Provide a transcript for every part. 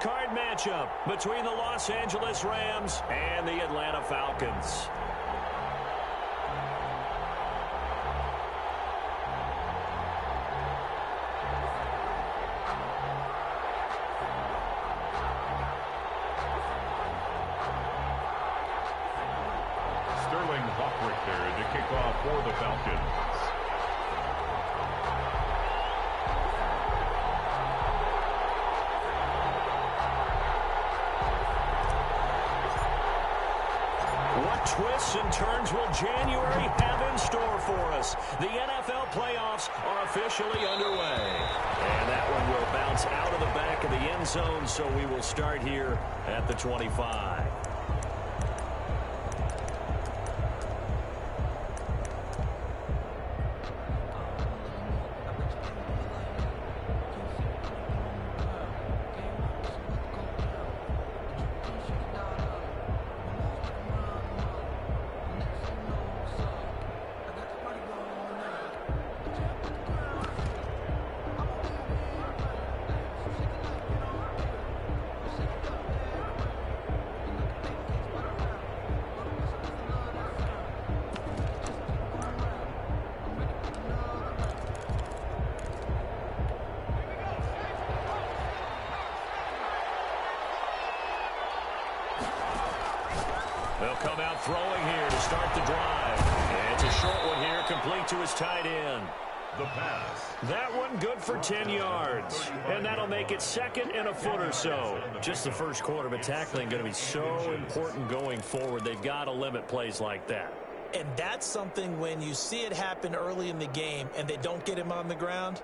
Wildcard matchup between the Los Angeles Rams and the Atlanta Falcons. To kick off for the Falcons. What twists and turns will January have in store for us? The NFL playoffs are officially underway. And that one will bounce out of the back of the end zone, so we will start here at the 25. They'll come out throwing here to start the drive. And it's a short one here, complete to his tight end. The pass. That one good for 10 yards. And that'll make it second and a foot or so. Just the first quarter, but tackling going to be so important going forward. They've got to limit plays like that. And that's something when you see it happen early in the game and they don't get him on the ground,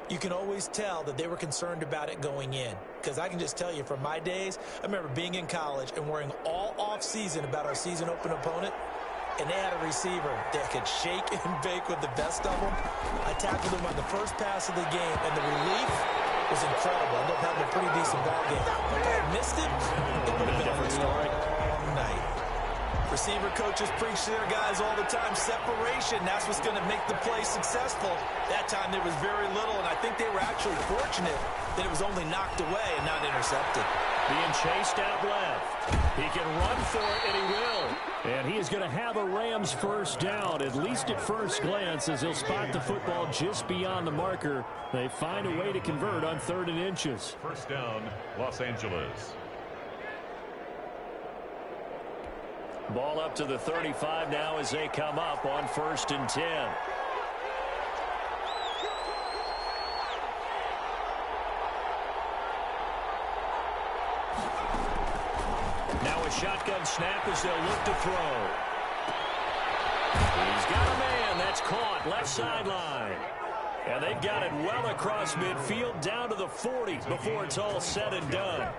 you can always tell that they were concerned about it going in. Because I can just tell you from my days, I remember being in college and worrying all off-season about our season open opponent, and they had a receiver that could shake and bake with the best of them. I tackled him on the first pass of the game, and the relief was incredible. I ended up having a pretty decent ball game. If I had missed it, it would have been a different story. Long night. Receiver coaches preach to their guys all the time. Separation, that's what's going to make the play successful. That time there was very little, and I think they were actually fortunate that it was only knocked away and not intercepted. Being chased out left. He can run for it, and he will. And he is going to have a Rams first down, at least at first glance, as he'll spot the football just beyond the marker. They find a way to convert on 3rd and inches. First down, Los Angeles. Ball up to the 35 now as they come up on 1st and 10. Now a shotgun snap as they'll look to throw. He's got a man. That's caught left sideline. And they've got it well across midfield down to the 40 before it's all said and done.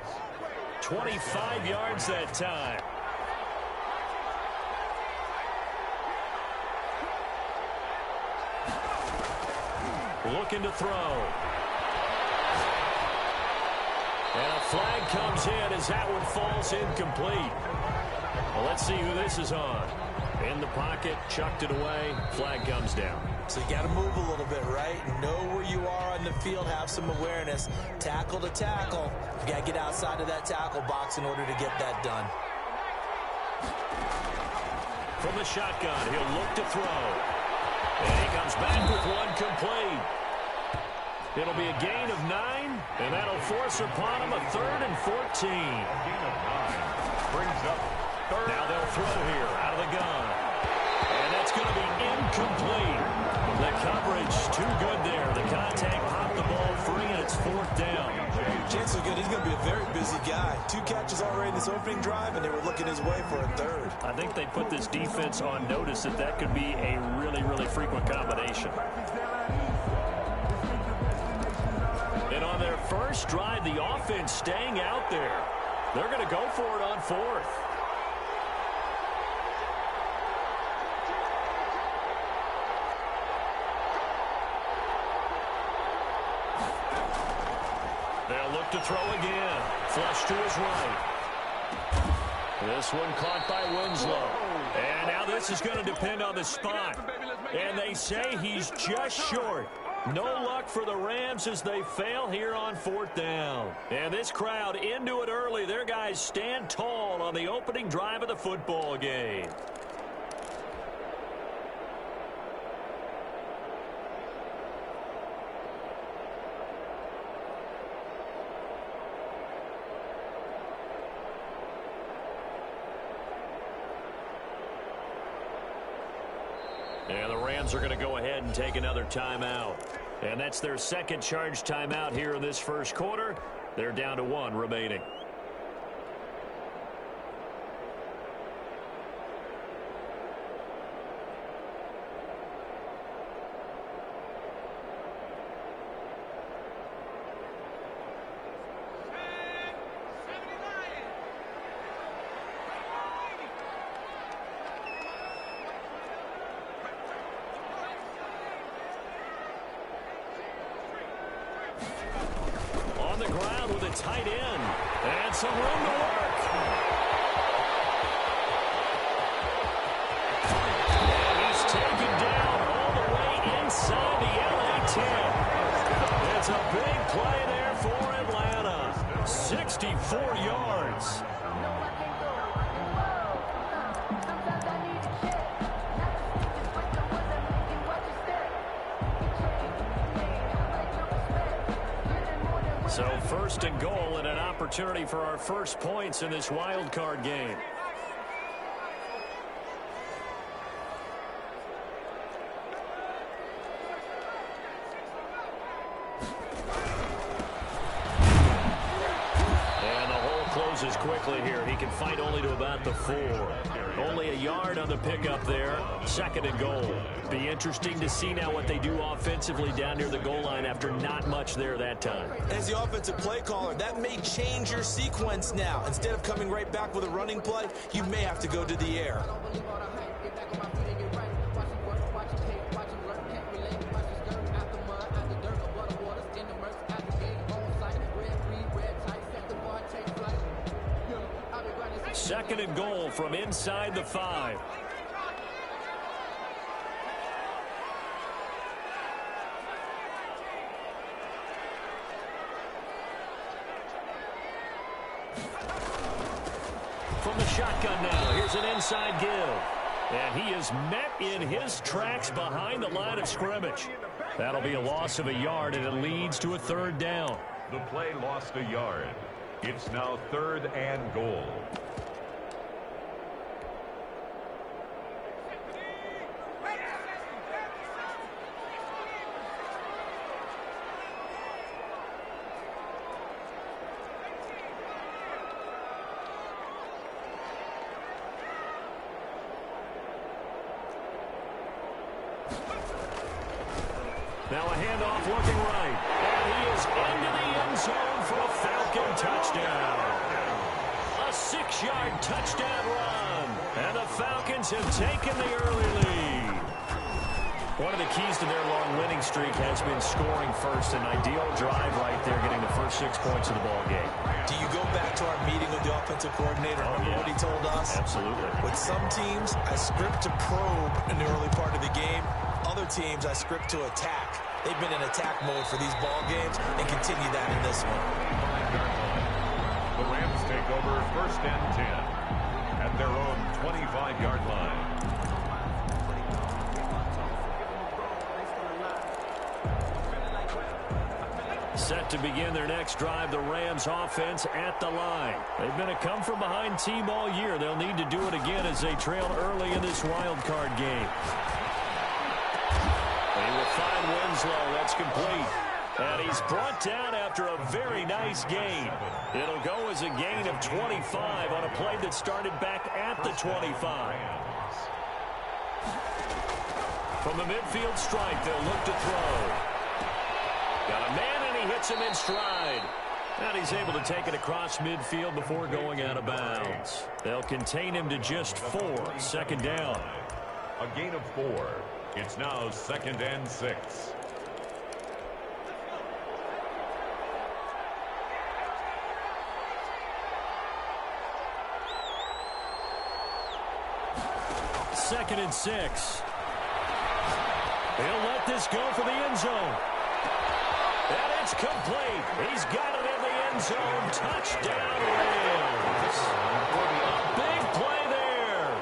25 yards that time. Looking to throw. And a flag comes in as that one falls incomplete. Well, let's see who this is on. In the pocket, chucked it away, flag comes down. So you got to move a little bit, right? Know where you are on the field, have some awareness. Tackle to tackle. You got to get outside of that tackle box in order to get that done. From the shotgun, he'll look to throw. And he comes back with one complete. It'll be a gain of 9, and that'll force upon him a 3rd and 14. A gain of 9 brings up 3rd. Now they'll throw here out of the gun. And that's going to be incomplete. The coverage too good there. The contact popped the ball free, and it's 4th down. Chances are good. He's going to be a very busy guy. 2 catches already in this opening drive, and they were looking his way for a 3rd. I think they put this defense on notice that could be a really, really frequent combination. And on their first drive, the offense staying out there. They're going to go for it on 4th. They'll look to throw again. Flush to his right. This one caught by Winslow. And now this is going to depend on the spot. And they say he's just short. No luck for the Rams as they fail here on 4th down. And this crowd into it early. Their guys stand tall on the opening drive of the football game. And the Rams are going to go ahead and take another timeout. And that's their second charge timeout here in this first quarter. They're down to 1 remaining. On the ground with a tight end. And some room to work. And he's taken down all the way inside the LA 10. It's a big play there for Atlanta. 64 yards. So 1st and goal and an opportunity for our first points in this wild card game. And the hole closes quickly here. He can fight only to about the 4. Only a yard on the pickup there. 2nd and goal. Be interesting to see now what they do offensively down near the goal line after not much there that time. As the offensive play caller, that may change your sequence now. Instead of coming right back with a running play, you may have to go to the air. Second and goal from inside the 5. From the shotgun now, here's an inside give. And he is met in his tracks behind the line of scrimmage. That'll be a loss of a yard, and it leads to a 3rd down. The play lost a yard. It's now 3rd and goal. Now a handoff looking right. And he is into the end zone for a Falcon touchdown. A 6-yard touchdown run. And the Falcons have taken the early lead. One of the keys to their long winning streak has been scoring first. An ideal drive right there, getting the first 6 points of the ball game. Do you go back to our meeting with the offensive coordinator? Remember what he told us? Absolutely. With some teams, I script to probe in the early part of the game. Other teams, I script to attack. They've been in attack mode for these ball games and continue that in this one. The Rams take over 1st and 10 at their own 25-yard line. Set to begin their next drive, the Rams offense at the line. They've been a come-from-behind team all year. They'll need to do it again as they trail early in this wild card game. He will find Winslow. That's complete. And he's brought down after a very nice gain. It'll go as a gain of 25 on a play that started back at the 25. From the midfield stripe, they'll look to throw. Got a man, and he hits him in stride. And he's able to take it across midfield before going out of bounds. They'll contain him to just 4. 2nd down. A gain of 4. It's now 2nd and 6. Second and 6. He'll let this go for the end zone. And it's complete. He's got it in the end zone. Touchdown, Rams. A big play there.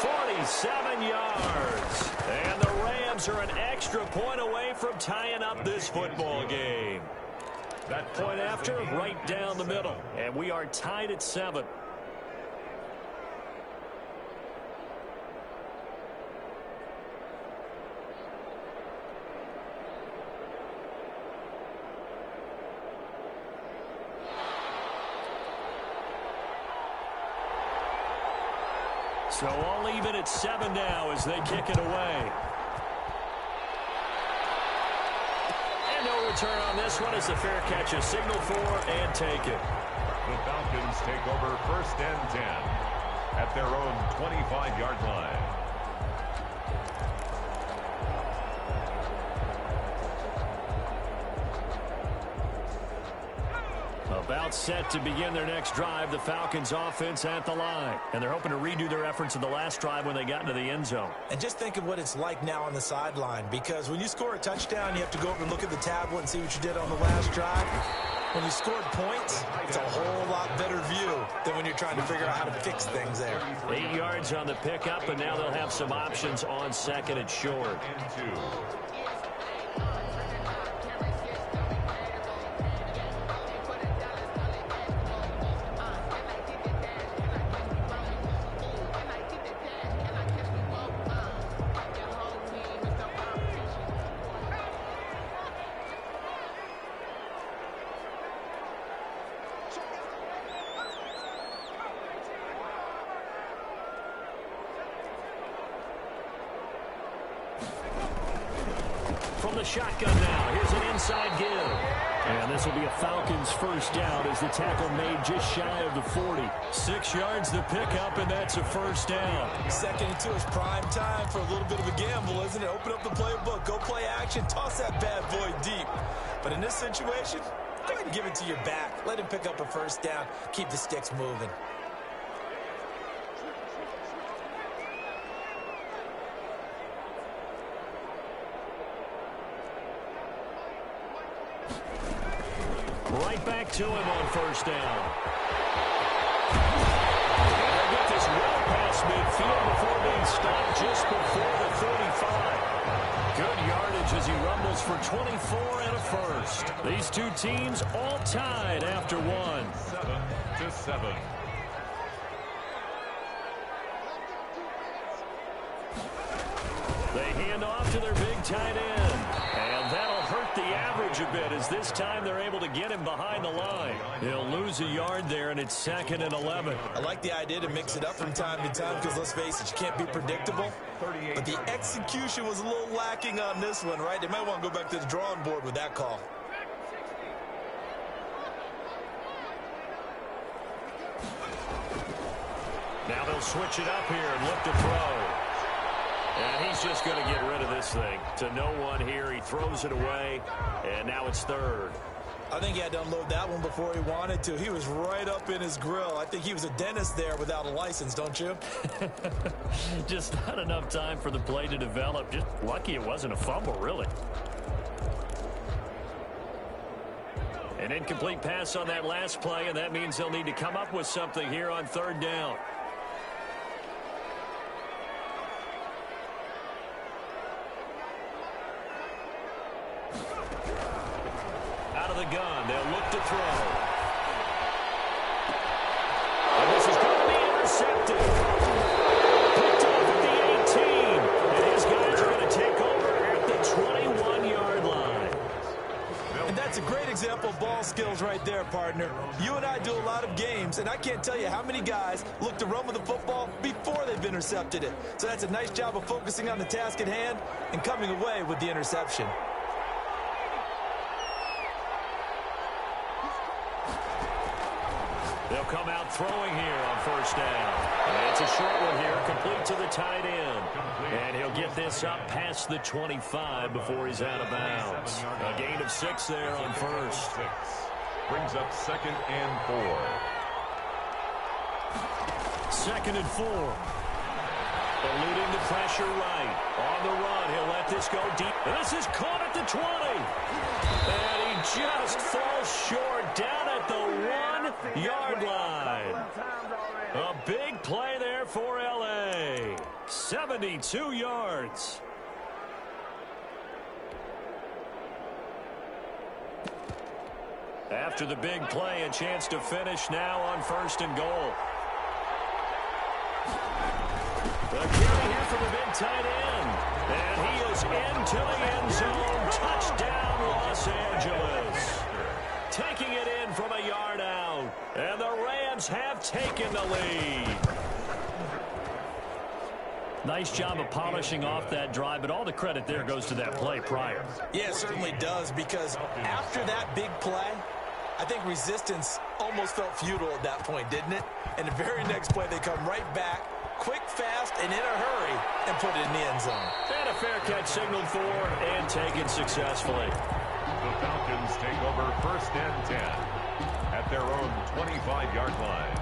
47 yards. And the Rams are an extra point away from tying up this football game. That point after, right down the middle. And we are tied at 7. So all even at 7 now as they kick it away. And no return on this one as the fair catch is signaled for and taken. The Falcons take over 1st and 10 at their own 25-yard line. About set to begin their next drive, the Falcons offense at the line. And they're hoping to redo their efforts in the last drive when they got into the end zone. And just think of what it's like now on the sideline, because when you score a touchdown, you have to go over and look at the tablet and see what you did on the last drive. When you scored points, it's a whole lot better view than when you're trying to figure out how to fix things there. 8 yards on the pickup, and now they'll have some options on 2nd and short. And 2. From the shotgun now, here's an inside give. And this will be a Falcons first down as the tackle made just shy of the 40. 6 yards the pickup, and that's a first down. 2nd and 2 is prime time for a little bit of a gamble, isn't it? Open up the playbook, go play action, toss that bad boy deep. But in this situation, go ahead and give it to your back. Let him pick up a first down. Keep the sticks moving. Right back to him on first down. And they'll get this well past midfield before being stopped just before the 35. Good yardage as he rumbles for 24 and a first. These two teams all tied after one. 7-7. They hand off to their big tight end. And that'll hurt the average a bit as this time they're able to get him behind the line. He'll lose a yard there, and it's 2nd and 11. I like the idea to mix it up from time to time because, let's face it, you can't be predictable. But the execution was a little lacking on this one, right? They might want to go back to the drawing board with that call. Now they'll switch it up here and look to throw. And he's just going to get rid of this thing. To no one here. He throws it away, and now it's 3rd. I think he had to unload that one before he wanted to. He was right up in his grill. I think he was a dentist there without a license, don't you? Just not enough time for the play to develop. Just lucky it wasn't a fumble, really. An incomplete pass on that last play, and that means they'll need to come up with something here on 3rd down. The gun. They'll look to throw. And this is going to be intercepted. Picked off at the 18. And his guys are going to take over at the 21-yard line. And that's a great example of ball skills right there, partner. You and I do a lot of games, and I can't tell you how many guys look to run with the football before they've intercepted it. So that's a nice job of focusing on the task at hand and coming away with the interception. They'll come out throwing here on first down. And it's a short one here, complete to the tight end. And he'll get this up past the 25 before he's out of bounds. A gain of 6 there on first. Brings up 2nd and 4. 2nd and 4. Eluding the pressure right. On the run, he'll let this go deep. This is caught at the 20. And he just falls short down at the 1-yard line. A big play there for L.A. 72 yards. After the big play, a chance to finish now on 1st and goal. The carry here from the big tight end. And he is into the end zone. Touchdown, Los Angeles. Taking it in from a yard out. And the Rams have taken the lead. Nice job of polishing off that drive, but all the credit there goes to that play prior. Yeah, it certainly does, because after that big play, I think resistance almost felt futile at that point, didn't it? And the very next play, they come right back, quick, fast, and in a hurry, and put it in the end zone. And a fair catch signaled for and taken successfully. The Falcons take over 1st and 10 at their own 25-yard line.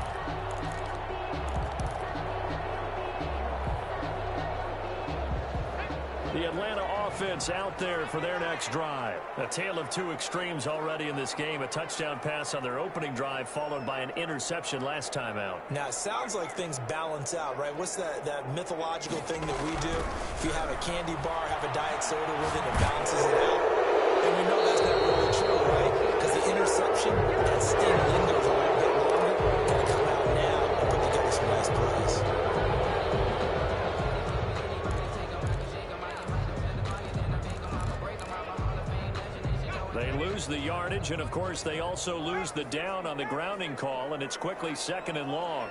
The Atlanta offense out there for their next drive. A tale of two extremes already in this game. A touchdown pass on their opening drive, followed by an interception last time out. Now, it sounds like things balance out, right? What's that mythological thing that we do? If you have a candy bar, have a diet soda with it, it balances it out. And we know that's not really true, right? Because the interception, that sting lingers a little bit longer. Got to come out now and put together some nice plays. They lose the yardage, and of course they also lose the down on the grounding call, and it's quickly 2nd and long.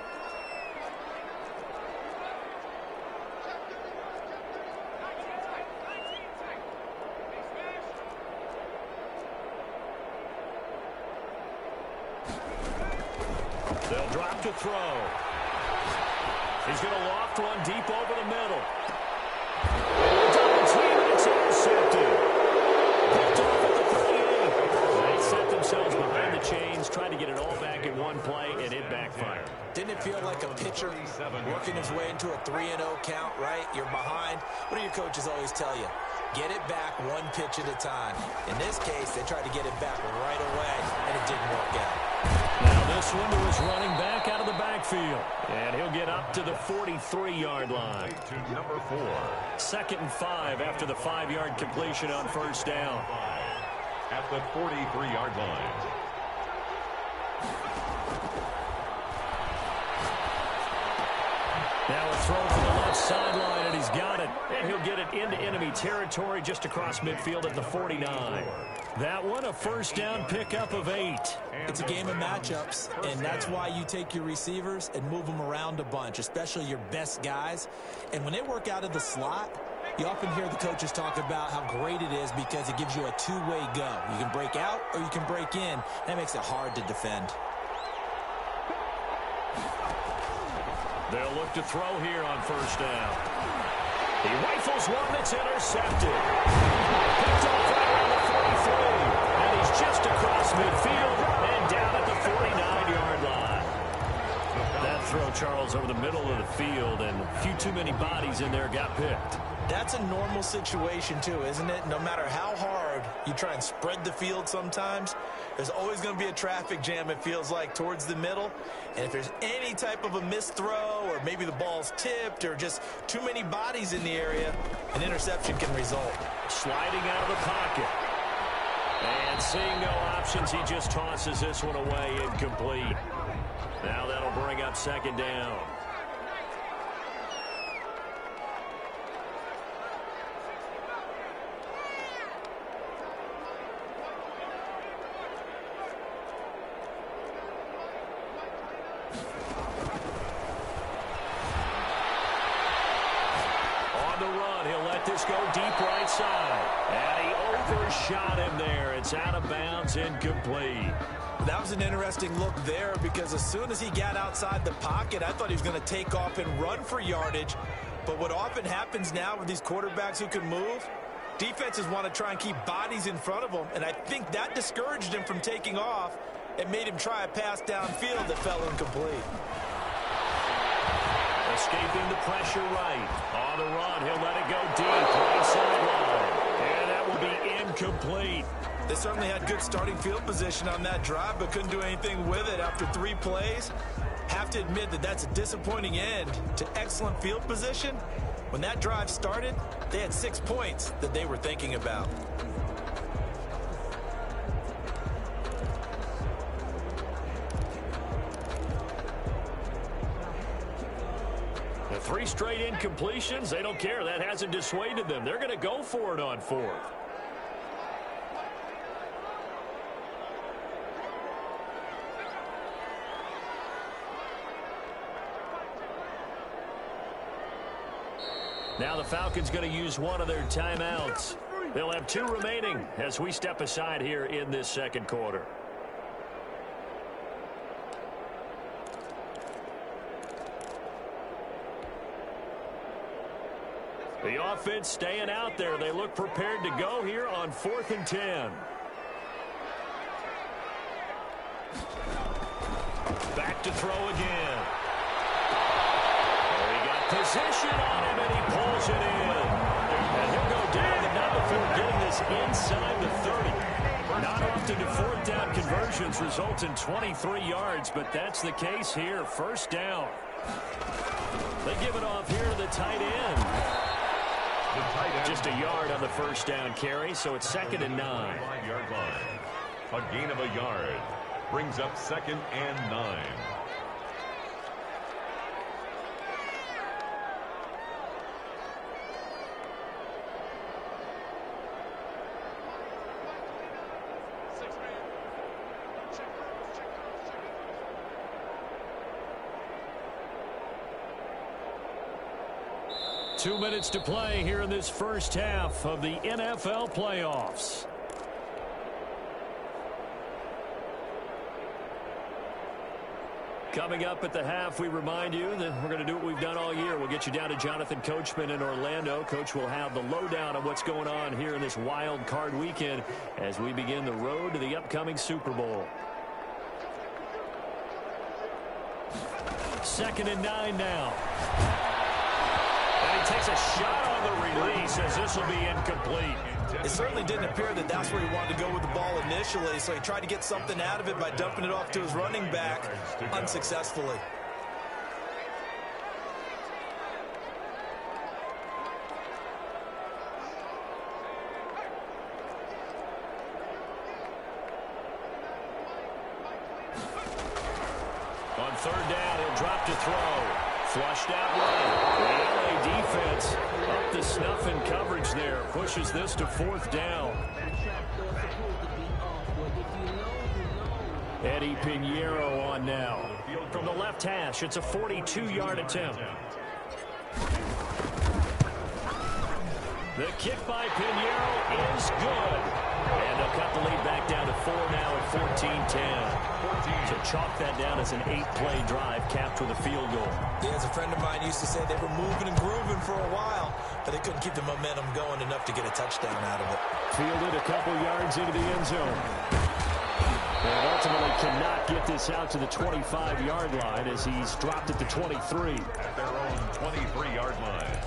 They'll drop to throw. He's going to loft one deep over the middle. Double team, and it's intercepted. Picked off at the 38. They set themselves behind the chains, tried to get it all back in one play, and it backfired. Didn't it feel like a pitcher working his way into a 3-0 count, right? You're behind. What do your coaches always tell you? Get it back one pitch at a time. In this case, they tried to get it back right away, and it didn't work out. Now this one to his running back out of the backfield. And he'll get up to the 43-yard line. To number 4. 2nd and 5 after the 5-yard completion on 1st down. At the 43-yard line. Now a throw from the left sideline, and he's got it. And he'll get it into enemy territory just across midfield at the 49. That one, a 1st down pickup of 8. It's a game of matchups, and that's why you take your receivers and move them around a bunch, especially your best guys. And when they work out of the slot, you often hear the coaches talk about how great it is because it gives you a two-way go. You can break out or you can break in. That makes it hard to defend. They'll look to throw here on 1st down. He rifles one that's intercepted. Picked off right around the 43. And he's just across midfield and down at the 49-yard line. That throw, Charles, over the middle of the field, and a few too many bodies in there got picked. That's a normal situation, too, isn't it? No matter how hard you try and spread the field sometimes, there's always going to be a traffic jam, it feels like, towards the middle. And if there's any type of a missed throw, or maybe the ball's tipped, or just too many bodies in the area, an interception can result. Sliding out of the pocket. And seeing no options, he just tosses this one away, incomplete. Now that'll bring up 2nd down. Go deep right side. And he overshot him there. It's out of bounds, incomplete. That was an interesting look there because as soon as he got outside the pocket, I thought he was going to take off and run for yardage. But what often happens now with these quarterbacks who can move, defenses want to try and keep bodies in front of them. And I think that discouraged him from taking off and made him try a pass downfield that fell incomplete. A escaping the pressure right. On the run, he'll let it go deep. Right sideline. And that will be incomplete. They certainly had good starting field position on that drive, but couldn't do anything with it after 3 plays. Have to admit that that's a disappointing end to excellent field position. When that drive started, they had 6 points that they were thinking about. The 3 straight incompletions, they don't care. That hasn't dissuaded them. They're going to go for it on 4th. Now the Falcons going to use one of their timeouts. They'll have 2 remaining as we step aside here in this second quarter. The offense staying out there. They look prepared to go here on 4th and 10. Back to throw again. He got position on him, and he pulls it in. And he'll go down, but not before getting this inside the 30. Not often do 4th down conversions result in 23 yards, but that's the case here. 1st down. They give it off here to the tight end. Just a yard on the 1st down carry, so it's 2nd and 9. 5-yard line. A gain of a yard brings up 2nd and 9. Two minutes to play here in this first half of the NFL playoffs. Coming up at the half, we remind you that we're going to do what we've done all year. We'll get you down to Jonathan Coachman in Orlando. Coach will have the lowdown on what's going on here in this wild card weekend as we begin the road to the upcoming Super Bowl. 2nd and 9 now. And he takes a shot on the release as this will be incomplete. It certainly didn't appear that that's where he wanted to go with the ball initially, so he tried to get something out of it by dumping it off to his running back unsuccessfully. On 3rd down, he'll drop to throw. Flushed out right. The LA defense up to snuff in coverage there. Pushes this to 4th down. Eddie Pinheiro on now. From the left hash, it's a 42-yard attempt. The kick by Pinheiro is good. And they'll cut the lead back down to 4 now at 14-10. So chalk that down as an 8-play drive capped with a field goal. Yeah, as a friend of mine used to say, they were moving and grooving for a while, but they couldn't keep the momentum going enough to get a touchdown out of it. Fielded a couple yards into the end zone. And ultimately cannot get this out to the 25-yard line as he's dropped at the 23. At their own 23-yard line.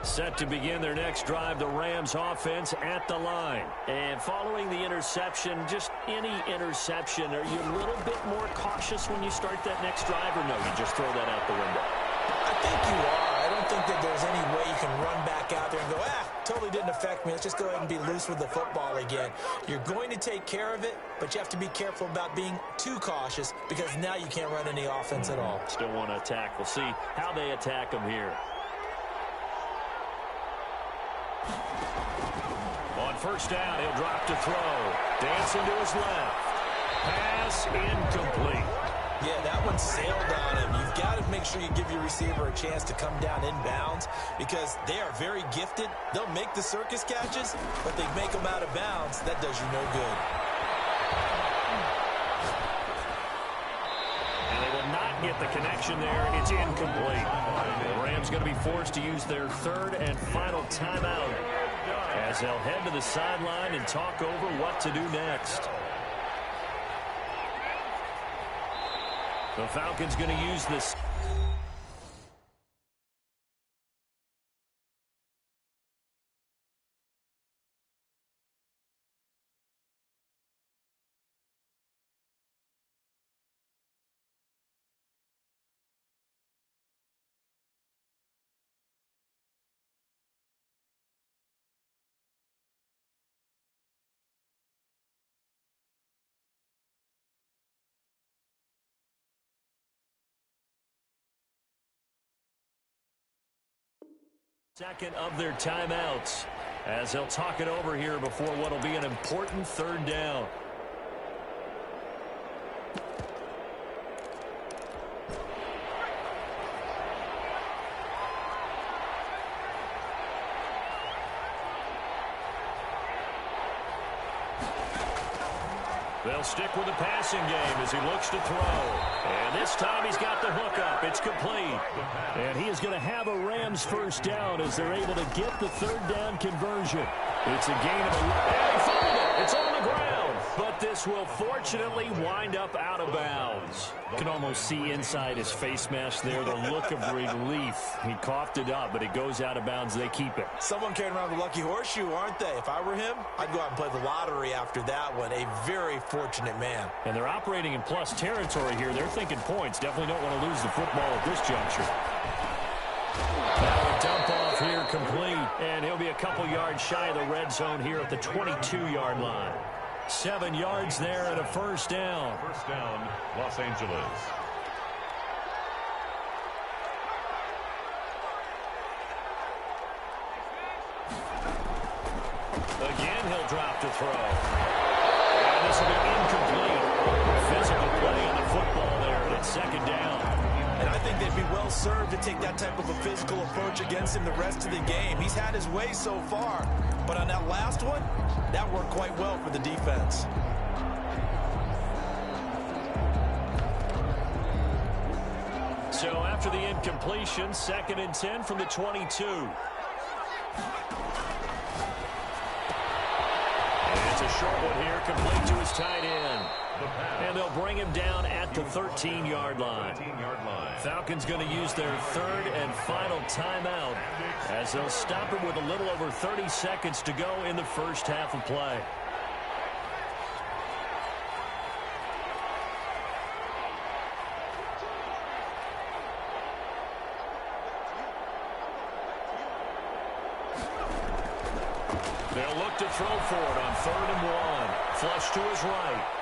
Set to begin their next drive, the Rams offense at the line. And following the interception, just any interception, are you a little bit more cautious when you start that next drive, or no, you just throw that out the window? I think you are. I don't think that there's any way you can run back out there and go, totally didn't affect me. Let's just go ahead and be loose with the football again. You're going to take care of it, but you have to be careful about being too cautious because now you can't run any offense at all. Still want to attack. We'll see how they attack them here. On 1st down, he'll drop to throw. Dancing to his left. Pass incomplete. Yeah, that one sailed on him. You've got to make sure you give your receiver a chance to come down inbounds because they are very gifted. They'll make the circus catches, but they make them out of bounds. That does you no good. And they will not get the connection there. It's incomplete. The Rams going to be forced to use their 3rd and final timeout as they'll head to the sideline and talk over what to do next. The Falcons going to use this. Second of their timeouts as they'll talk it over here before what will be an important third down. They'll stick with the passing game as he looks to throw. And this time he's got the hook up. It's complete. And he is going to have a Rams first down as they're able to get the third down conversion. It's a gain of 11. And he found it. It's on the ground. But this will fortunately wind up out of bounds. You can almost see inside his face mask there the look of relief. He coughed it up, but it goes out of bounds. They keep it. Someone carrying around the lucky horseshoe, aren't they? If I were him, I'd go out and play the lottery after that one. A very fortunate man. And they're operating in plus territory here. They're thinking points. Definitely don't want to lose the football at this juncture. Now a dump off here complete. And he'll be a couple yards shy of the red zone here at the 22-yard line. 7 yards there and a first down. First down, Los Angeles. Again, he'll drop to throw. And this will be incomplete. Physical play on the football there, and it's second down. And I think they'd be well served to take that type of a physical approach against him the rest of the game. He's had his way so far. But on that last one, that worked quite well for the defense. So after the incompletion, 2nd and 10 from the 22. And it's a short one here, complete to his tight end. And they'll bring him down at the 13-yard line. Falcons going to use their third and final timeout as they'll stop him with a little over 30 seconds to go in the first half of play. They'll look to throw for it on 3rd and 1. Flush to his right.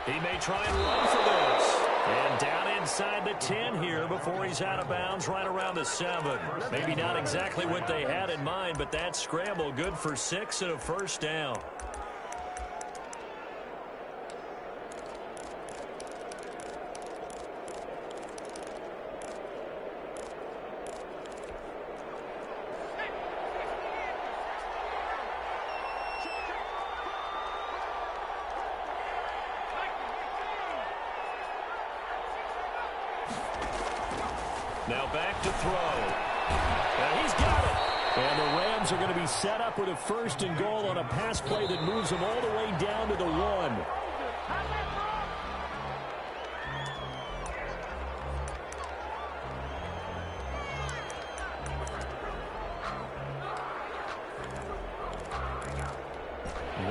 He may try and run for this. And down inside the 10 here before he's out of bounds right around the 7. Maybe not exactly what they had in mind, but that scramble good for 6 and a first down. Now back to throw. And he's got it. And the Rams are going to be set up with a 1st and goal on a pass play that moves them all the way down to the 1.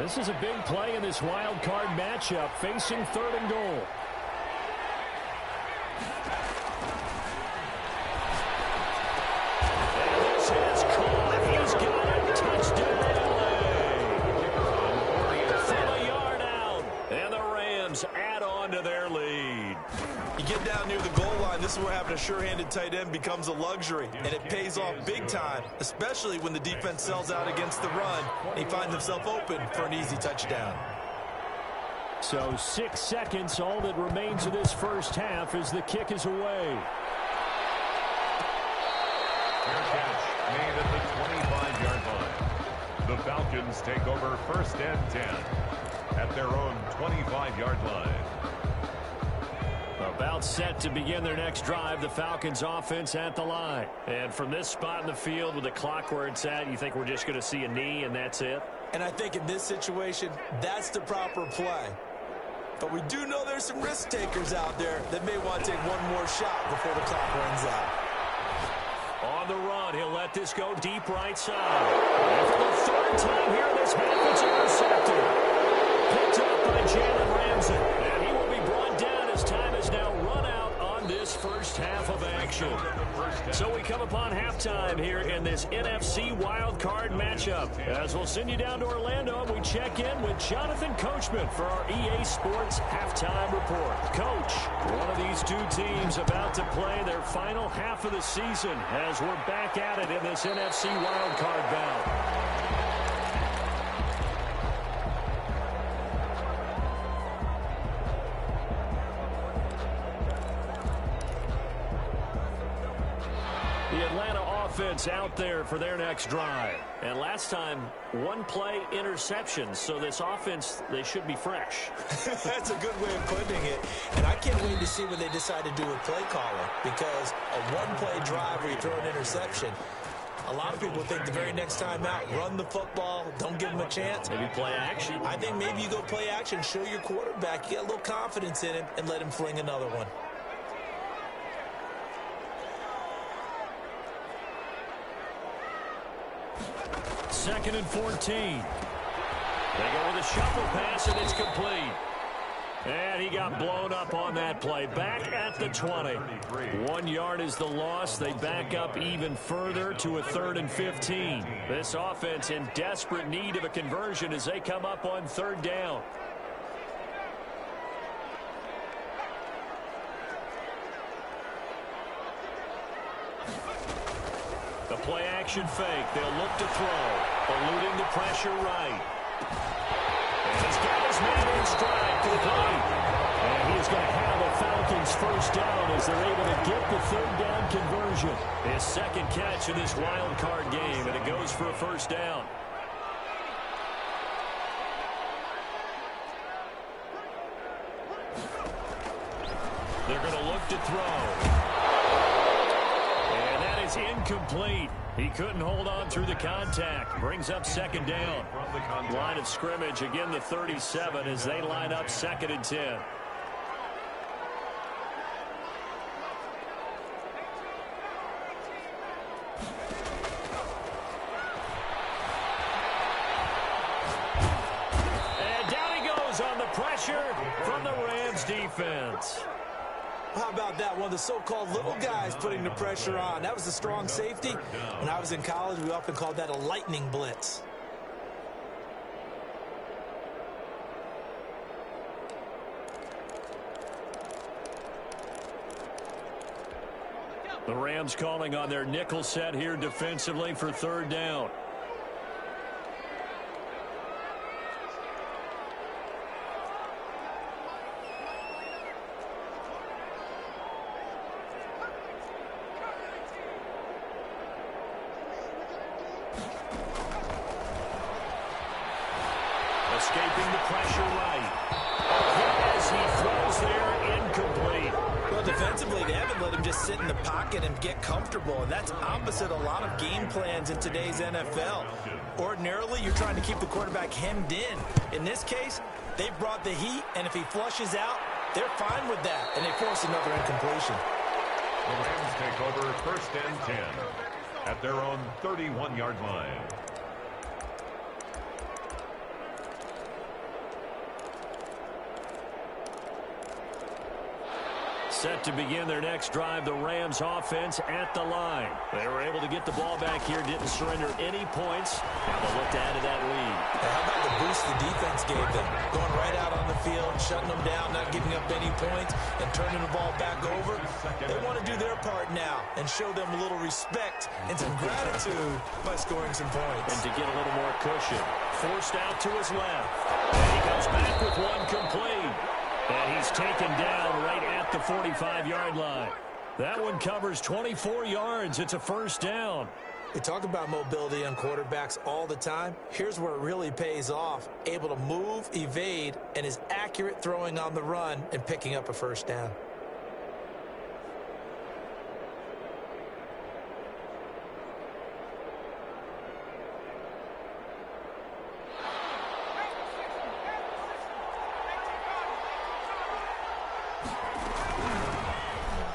This is a big play in this wild card matchup, facing 3rd and goal. Add on to their lead. You get down near the goal line, this is where having a sure-handed tight end becomes a luxury, and it pays off big time, especially when the defense sells out against the run. He finds himself open for an easy touchdown. So 6 seconds, all that remains of this first half as the kick is away. Fair catch made at the 25-yard line. The Falcons take over 1st and 10. At their own 25-yard line. A About set to begin their next drive, the Falcons offense at the line. And from this spot in the field with the clock where it's at, you think we're just going to see a knee and that's it? And I think in this situation, that's the proper play. But we do know there's some risk takers out there that may want to take one more shot before the clock runs out. On the run, he'll let this go deep right side. And for the third time here in this half, it's intercepted. Picked up by Jalen Ramsey. And he will be brought down as time is now run out on this first half of action. So we come upon halftime here in this NFC Wildcard matchup. As we'll send you down to Orlando, and we check in with Jonathan Coachman for our EA Sports Halftime Report. Coach, one of these two teams about to play their final half of the season as we're back at it in this NFC Wildcard bout. Out there for their next drive. And last time, one play interception. So this offense, they should be fresh. That's a good way of putting it. And I can't wait to see what they decide to do with play calling, because a one-play drive where you throw an interception, a lot of people think the very next time out, run the football, don't give them a chance. Maybe play action. I think maybe you go play action, show your quarterback, you get a little confidence in him, and let him fling another one. Second and 14. They go with a shuffle pass, and it's complete. And he got blown up on that play. Back at the 20. 1 yard is the loss. They back up even further to a 3rd and 15. This offense in desperate need of a conversion as they come up on 3rd down. The play action fake. They'll look to throw. Eluding the pressure right. And he's got his man in stride complete. And he's going to have the Falcons first down as they're able to get the 3rd down conversion. His second catch in this wild card game, and it goes for a first down. They're going to look to throw. Incomplete. He couldn't hold on through the contact. Brings up 2nd down. Line of scrimmage, again the 37 as they line up 2nd and 10. And down he goes on the pressure from the Rams defense. How about that? One of the so-called little guys putting the pressure on. That was the strong safety. When I was in college, we often called that a lightning blitz. The Rams calling on their nickel set here defensively for 3rd down. Escaping the pressure right. As he throws there, incomplete. Well, defensively, they haven't let him just sit in the pocket and get comfortable, and that's opposite a lot of game plans in today's NFL. Ordinarily, you're trying to keep the quarterback hemmed in. In this case, they brought the heat, and if he flushes out, they're fine with that, and they force another incompletion. The Rams take over 1st and 10 at their own 31-yard line. Set to begin their next drive, the Rams offense at the line. They were able to get the ball back here, didn't surrender any points. Now they'll look to add to that lead. Now, how about the boost the defense gave them? Going right out on the field, shutting them down, not giving up any points, and turning the ball back over. They want to do their part now and show them a little respect and some gratitude by scoring some points. And to get a little more cushion. Forced out to his left. And he comes back with one complete. And he's taken down right at the 45-yard line. That one covers 24 yards. It's a first down. We talk about mobility on quarterbacks all the time. Here's where it really pays off. Able to move, evade, and is accurate throwing on the run and picking up a first down.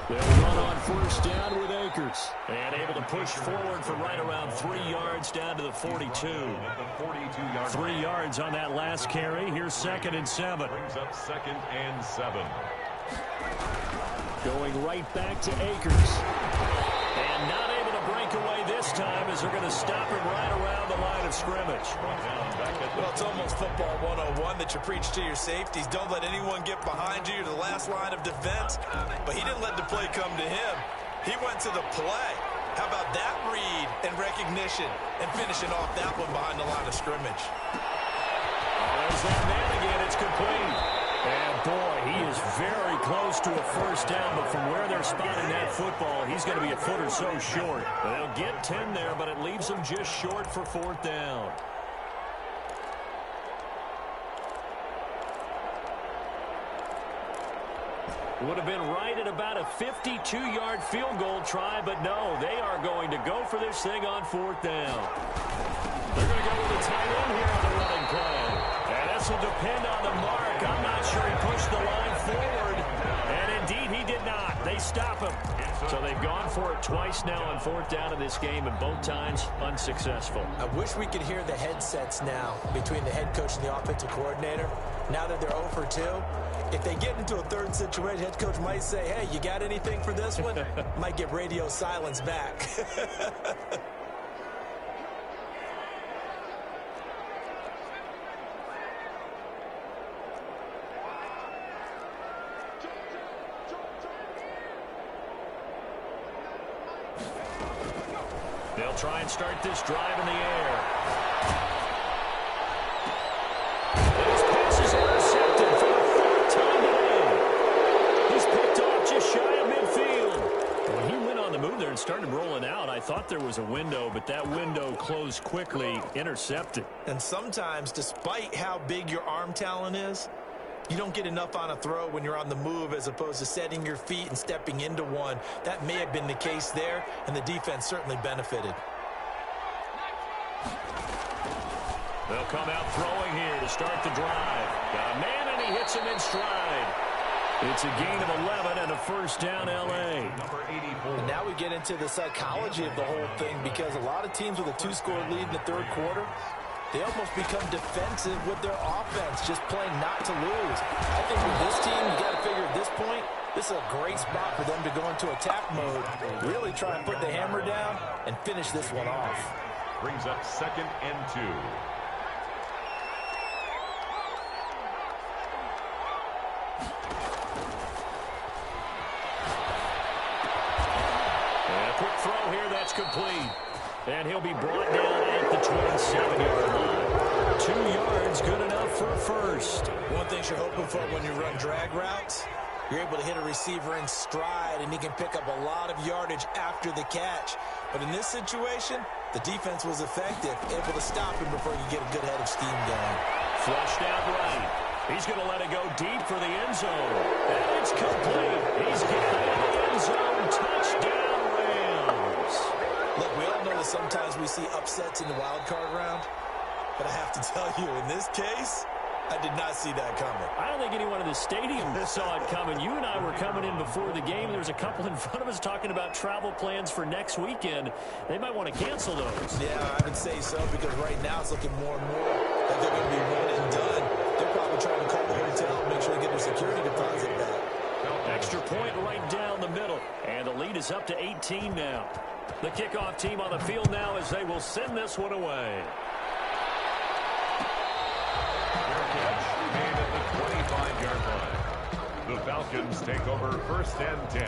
They'll run on first down with Akers. And able to push forward for right around 3 yards down to the 42. 3 yards on that last carry. Here's 2nd and 7. Brings up 2nd and 7. Going right back to Akers. And not able to break away this time as they're going to stop him right around the line of scrimmage. Well, it's almost football 101 that you preach to your safeties. Don't let anyone get behind you to the last line of defense. But he didn't let the play come to him. He went to the play. How about that read and recognition and finishing off that one behind the line of scrimmage? There's that man again. It's complete. And, boy, he is very close to a first down, but from where they're spotting that football, he's going to be a foot or so short. They'll get 10 there, but it leaves them just short for 4th down. Would have been right at about a 52-yard field goal try, but no, they are going to go for this thing on 4th down. They're going to go with a tight end here on the running play. And this will depend on the mark. I'm not sure he pushed the line forward. And indeed, he did not. They stop him. So they've gone for it twice now on 4th down in this game, and both times unsuccessful. I wish we could hear the headsets now between the head coach and the offensive coordinator. Now that they're 0 for 2, if they get into a third situation, head coach might say, hey, you got anything for this one? Might get radio silence back. They'll try and start this drive in the air. This pass is intercepted for the 3rd time today. He's picked off just shy of midfield. When he went on the move there and started rolling out, I thought there was a window, but that window closed quickly, intercepted. And sometimes, despite how big your arm talent is, you don't get enough on a throw when you're on the move as opposed to setting your feet and stepping into one. That may have been the case there, and the defense certainly benefited. They'll come out throwing here to start the drive. Got a man, and he hits him in stride. It's a gain of 11 and a first down, L.A. Number 84. And now we get into the psychology of the whole thing, because a lot of teams with a 2-score lead in the 3rd quarter, they almost become defensive with their offense, just playing not to lose. I think with this team, you got to figure at this point, this is a great spot for them to go into attack mode, really try and put the hammer down and finish this one off. Brings up 2nd and 2. And a quick throw here, that's complete. And he'll be brought down at the 27-yard line. 2 yards, good enough for a first. One thing you're hoping for when you run drag routes, you're able to hit a receiver in stride, and he can pick up a lot of yardage after the catch. But in this situation, the defense was effective, able to stop him before you get a good head of steam going. Flushed out right. He's going to let it go deep for the end zone. And it's complete. He's got it in the end zone. Touchdown, Rams. Look, we all know that sometimes we see upsets in the wild card round, but I have to tell you, in this case, I did not see that coming. I don't think anyone in the stadium saw it coming. You and I were coming in before the game. There was a couple in front of us talking about travel plans for next weekend. They might want to cancel those. Yeah, I would say so, because right now it's looking more and more like they're going to be one and done. They're probably trying to call the hotel and make sure they get their security deposit back. Extra point right down the middle. And the lead is up to 18 now. The kickoff team on the field now as they will send this one away. Made at the 25-yard line. The Falcons take over 1st and 10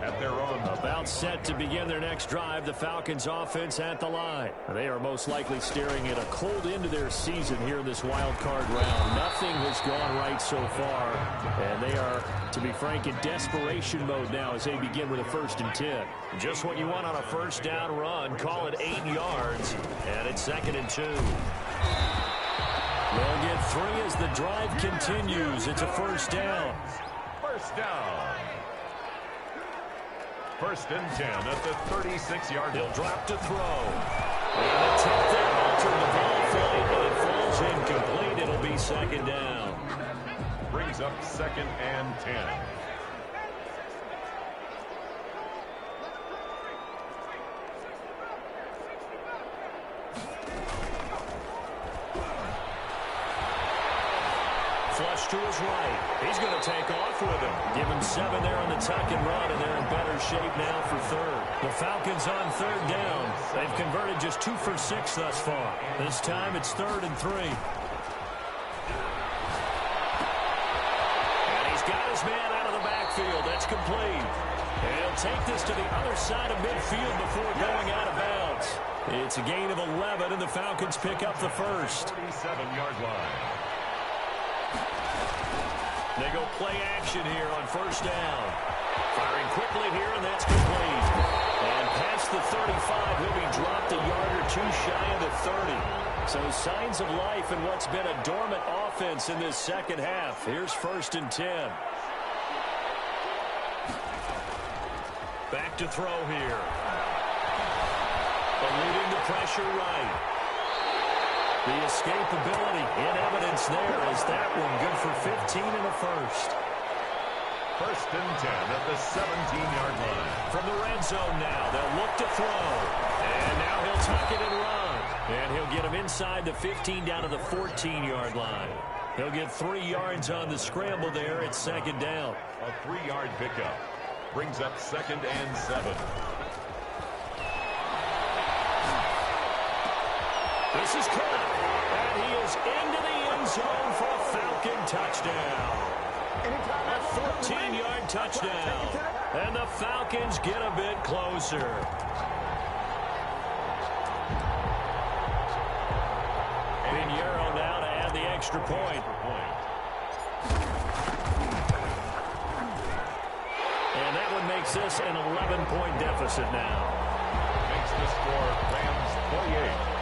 at their own. About set to begin their next drive, the Falcons offense at the line. They are most likely staring at a cold end to their season here in this wild card round. Nothing has gone right so far, and they are, to be frank, in desperation mode now as they begin with a 1st and 10. Just what you want on a first down run. Call it 8 yards, and it's 2nd and 2. They'll get 3 as the drive continues. It's a first down. First down. 1st and 10 at the 36-yard line. He'll drop to throw. And attempt there altered the ball flight, but it falls incomplete. It'll be 2nd down. Brings up 2nd and 10. Flush to his right. He's going to take off with him. Give him 7 there on the tuck and run, and they're in better shape now for third. The Falcons on third down. They've converted just 2 for 6 thus far. This time it's 3rd and 3. And he's got his man out of the backfield. That's complete. And he'll take this to the other side of midfield before going out of bounds. It's a gain of 11, and the Falcons pick up the first. 47-yard line. They go play action here on first down. Firing quickly here, and that's complete. And past the 35, he'll be dropped a yard or 2 shy of the 30. So signs of life in what's been a dormant offense in this second half. Here's 1st and 10. Back to throw here. Eluding the pressure right. The escapability in evidence there as that one good for 15 in the first. 1st and 10 at the 17-yard line. From the red zone now, they'll look to throw. And now he'll tuck it and run. And he'll get him inside the 15 down to the 14-yard line. He'll get 3 yards on the scramble there at 2nd down. A 3-yard pickup brings up 2nd and 7. This is caught, and he is into the end zone for a Falcon touchdown. A 14-yard touchdown, and the Falcons get a bit closer. Pinheiro now to add the extra point. And that one makes this an 11-point deficit now. Makes the score Rams 28.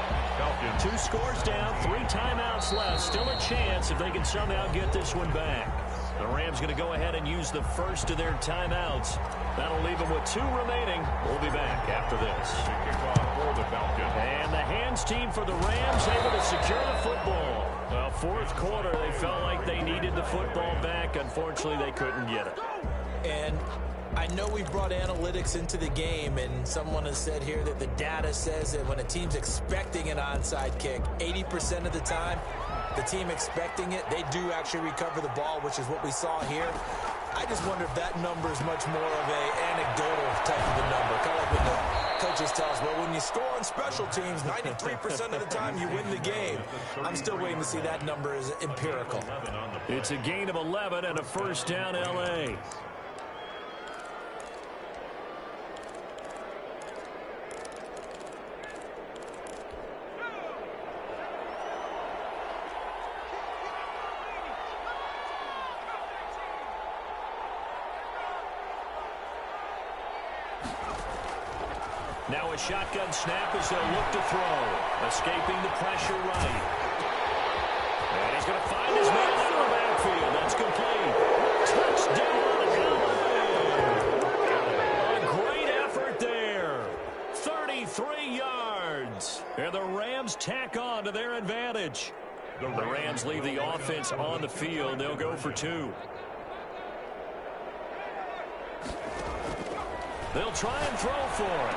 2 scores down, 3 timeouts left. Still a chance if they can somehow get this one back. The Rams going to go ahead and use the first of their timeouts. That'll leave them with 2 remaining. We'll be back after this. Kickoff for the Falcons. And the hands team for the Rams able to secure the football. Well, 4th quarter, they felt like they needed the football back. Unfortunately, they couldn't get it. And I know we brought analytics into the game, and someone has said here that the data says that when a team's expecting an onside kick, 80% of the time, the team expecting it, they do actually recover the ball, which is what we saw here. I just wonder if that number is much more of an anecdotal type of a number. Kind of like when the coaches tell us, well, when you score on special teams, 93% of the time you win the game. I'm still waiting to see that number is empirical. It's a gain of 11 and a first down, L.A. Now a shotgun snap as they'll look to throw. Escaping the pressure right. And he's going to find his man out of the backfield. That's complete. Touchdown, L.A. A great effort there. 33 yards. And the Rams tack on to their advantage. The Rams leave the offense on the field. They'll go for 2. They'll try and throw for it.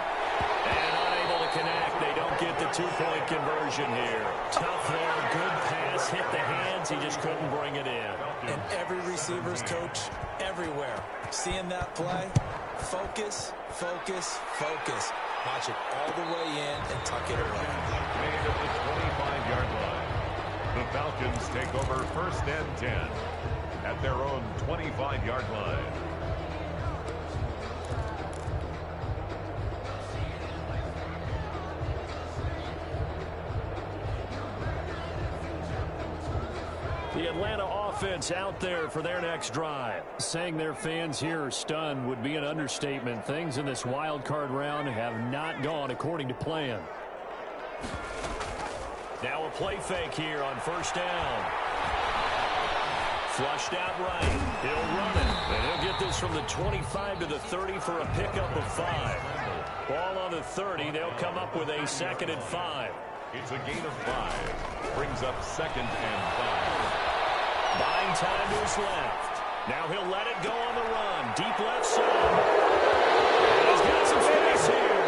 And unable to connect. They don't get the 2-point conversion here. Tough there. Good pass. Hit the hands. He just couldn't bring it in. And every receiver's coach everywhere. Seeing that play, focus, focus, focus. Watch it all the way in and tuck it away. Made at the 25-yard line. The Falcons take over 1st and 10 at their own 25-yard line. The Atlanta offense out there for their next drive. Saying their fans here are stunned would be an understatement. Things in this wild card round have not gone according to plan. Now a play fake here on first down. Flushed out right. He'll run it. And he'll get this from the 25 to the 30 for a pickup of 5. Ball on the 30. They'll come up with a 2nd and 5. It's a gain of 5. Brings up 2nd and 5. Buying time to his left. Now he'll let it go on the run. Deep left side. And he's got some space here.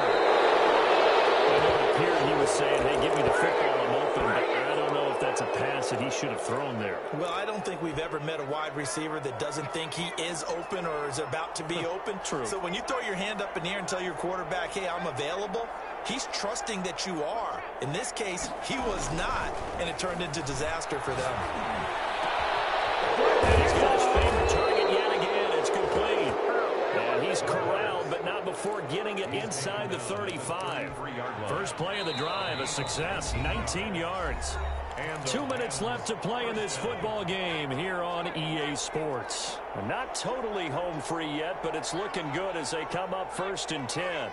I know it appeared he was saying, hey, give me the football, I'm open. But I don't know if that's a pass that he should have thrown there. Well, I don't think we've ever met a wide receiver that doesn't think he is open or is about to be open. True. So when you throw your hand up in the air and tell your quarterback, hey, I'm available, he's trusting that you are. In this case, he was not, and it turned into disaster for them. And he's got his favorite target yet again. It's complete. And he's corralled, but not before getting it inside the 35. First play of the drive, a success, 19 yards. 2 minutes left to play in this football game here on EA Sports. Not totally home free yet, but it's looking good as they come up 1st and 10.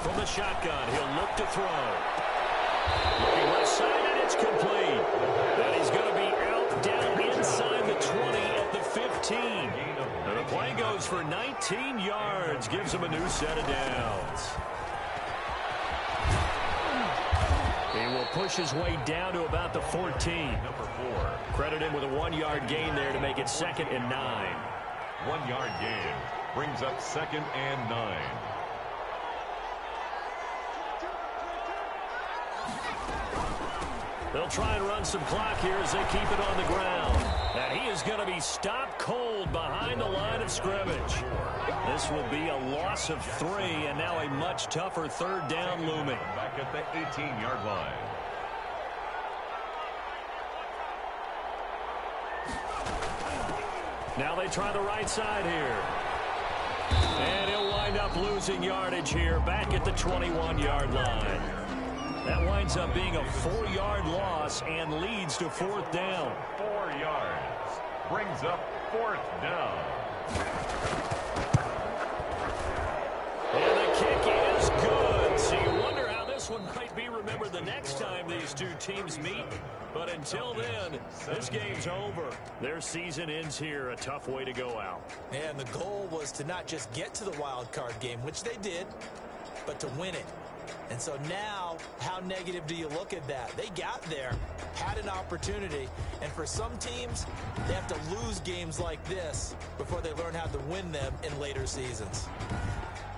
From the shotgun, he'll look to throw. Looking left side, and it's complete. And he's going to be out down inside the 20 at the 15. And the play goes for 19 yards, gives him a new set of downs. He will push his way down to about the 14. Number 4. Credit him with a 1-yard gain there to make it 2nd and 9. 1-yard gain brings up 2nd and 9. They'll try and run some clock here as they keep it on the ground. And he is going to be stopped cold behind the line of scrimmage. This will be a loss of 3, and now a much tougher 3rd down looming. Back at the 18-yard line. Now they try the right side here. And he'll wind up losing yardage here back at the 21-yard line. That winds up being a 4-yard loss and leads to 4th down. 4 yards brings up 4th down. And the kick is good. So you wonder how this one might be remembered the next time these two teams meet. But until then, this game's over. Their season ends here. A tough way to go out. And the goal was to not just get to the wild card game, which they did, but to win it. And so now, how negative do you look at that? They got there, had an opportunity, and for some teams, they have to lose games like this before they learn how to win them in later seasons.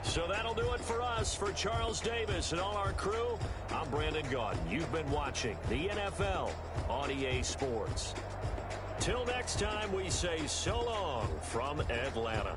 So that'll do it for us. For Charles Davis and all our crew, I'm Brandon Gaudin. You've been watching the NFL on EA Sports. Till next time, we say so long from Atlanta.